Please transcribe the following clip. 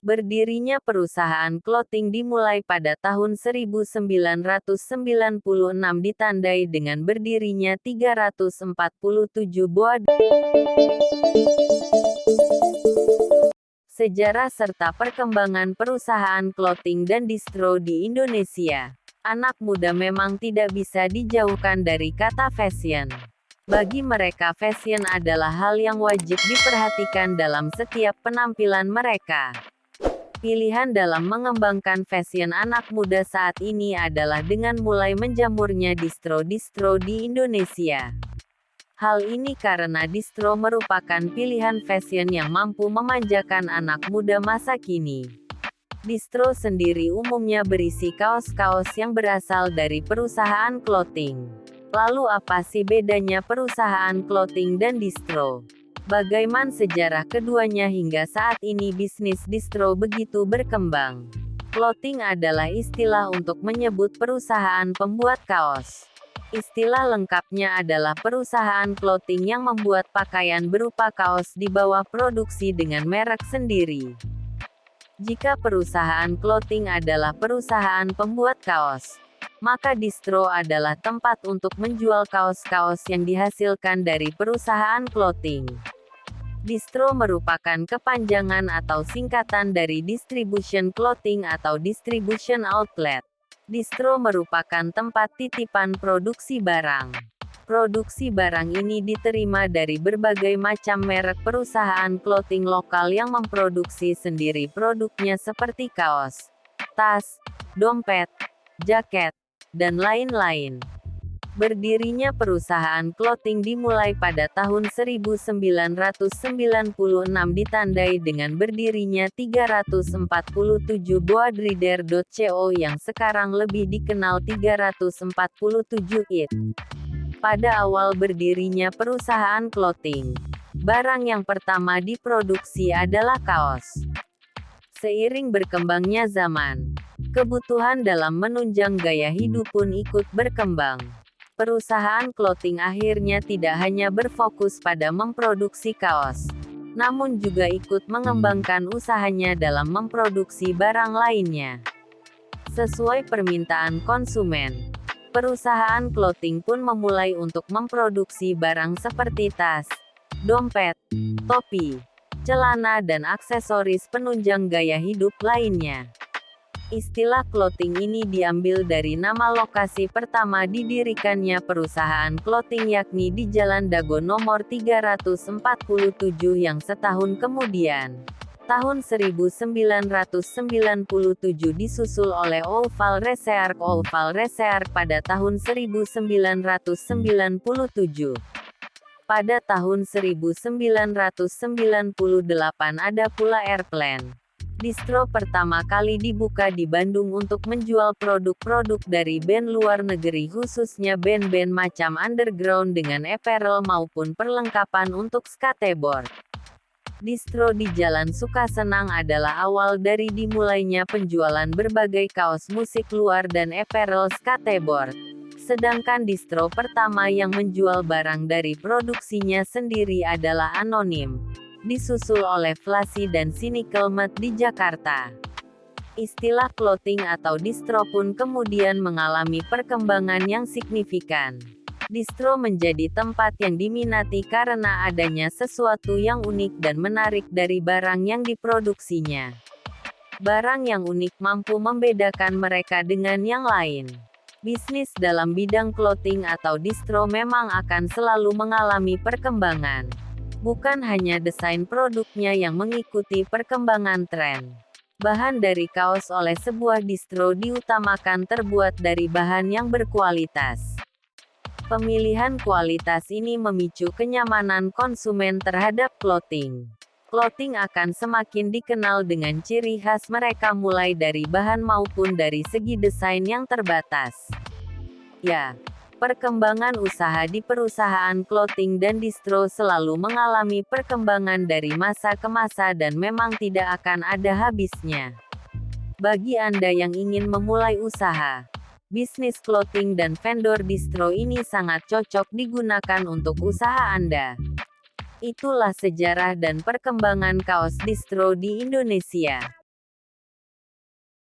Berdirinya perusahaan clothing dimulai pada tahun 1996 ditandai dengan berdirinya 347 buah sejarah serta perkembangan perusahaan clothing dan distro di Indonesia. Anak muda memang tidak bisa dijauhkan dari kata fashion. Bagi mereka fashion adalah hal yang wajib diperhatikan dalam setiap penampilan mereka. Pilihan dalam mengembangkan fashion anak muda saat ini adalah dengan mulai menjamurnya distro-distro di Indonesia. Hal ini karena distro merupakan pilihan fashion yang mampu memanjakan anak muda masa kini. Distro sendiri umumnya berisi kaos-kaos yang berasal dari perusahaan clothing. Lalu apa sih bedanya perusahaan clothing dan distro? Bagaimana sejarah keduanya hingga saat ini bisnis distro begitu berkembang? Clothing adalah istilah untuk menyebut perusahaan pembuat kaos. Istilah lengkapnya adalah perusahaan clothing yang membuat pakaian berupa kaos di bawah produksi dengan merek sendiri. Jika perusahaan clothing adalah perusahaan pembuat kaos, maka distro adalah tempat untuk menjual kaos-kaos yang dihasilkan dari perusahaan clothing. Distro merupakan kepanjangan atau singkatan dari distribution clothing atau distribution outlet. Distro merupakan tempat titipan produksi barang. Produksi barang ini diterima dari berbagai macam merek perusahaan clothing lokal yang memproduksi sendiri produknya seperti kaos, tas, dompet, jaket, dan lain-lain. Berdirinya perusahaan clothing dimulai pada tahun 1996 ditandai dengan berdirinya 347 Boadrider.co yang sekarang lebih dikenal 347 IT. Pada awal berdirinya perusahaan clothing, barang yang pertama diproduksi adalah kaos. Seiring berkembangnya zaman, kebutuhan dalam menunjang gaya hidup pun ikut berkembang. Perusahaan clothing akhirnya tidak hanya berfokus pada memproduksi kaos, namun juga ikut mengembangkan usahanya dalam memproduksi barang lainnya. Sesuai permintaan konsumen, perusahaan clothing pun memulai untuk memproduksi barang seperti tas, dompet, topi, celana dan aksesoris penunjang gaya hidup lainnya. Istilah clothing ini diambil dari nama lokasi pertama didirikannya perusahaan clothing yakni di Jalan Dago nomor 347 yang setahun kemudian, tahun 1997 disusul oleh Oval Research pada tahun 1997. Pada tahun 1998 ada pula Airplane. Distro pertama kali dibuka di Bandung untuk menjual produk-produk dari band luar negeri khususnya band-band macam underground dengan apparel maupun perlengkapan untuk skateboard. Distro di Jalan Sukasenang adalah awal dari dimulainya penjualan berbagai kaos musik luar dan apparel skateboard. Sedangkan distro pertama yang menjual barang dari produksinya sendiri adalah Anonim, disusul oleh Flasi dan Cynical Mart di Jakarta. Istilah clothing atau distro pun kemudian mengalami perkembangan yang signifikan. Distro menjadi tempat yang diminati karena adanya sesuatu yang unik dan menarik dari barang yang diproduksinya. Barang yang unik mampu membedakan mereka dengan yang lain. Bisnis dalam bidang clothing atau distro memang akan selalu mengalami perkembangan. Bukan hanya desain produknya yang mengikuti perkembangan tren. Bahan dari kaos oleh sebuah distro diutamakan terbuat dari bahan yang berkualitas. Pemilihan kualitas ini memicu kenyamanan konsumen terhadap clothing. Clothing akan semakin dikenal dengan ciri khas mereka mulai dari bahan maupun dari segi desain yang terbatas. Ya. Perkembangan usaha di perusahaan clothing dan distro selalu mengalami perkembangan dari masa ke masa dan memang tidak akan ada habisnya. Bagi Anda yang ingin memulai usaha, bisnis clothing dan vendor distro ini sangat cocok digunakan untuk usaha Anda. Itulah sejarah dan perkembangan kaos distro di Indonesia.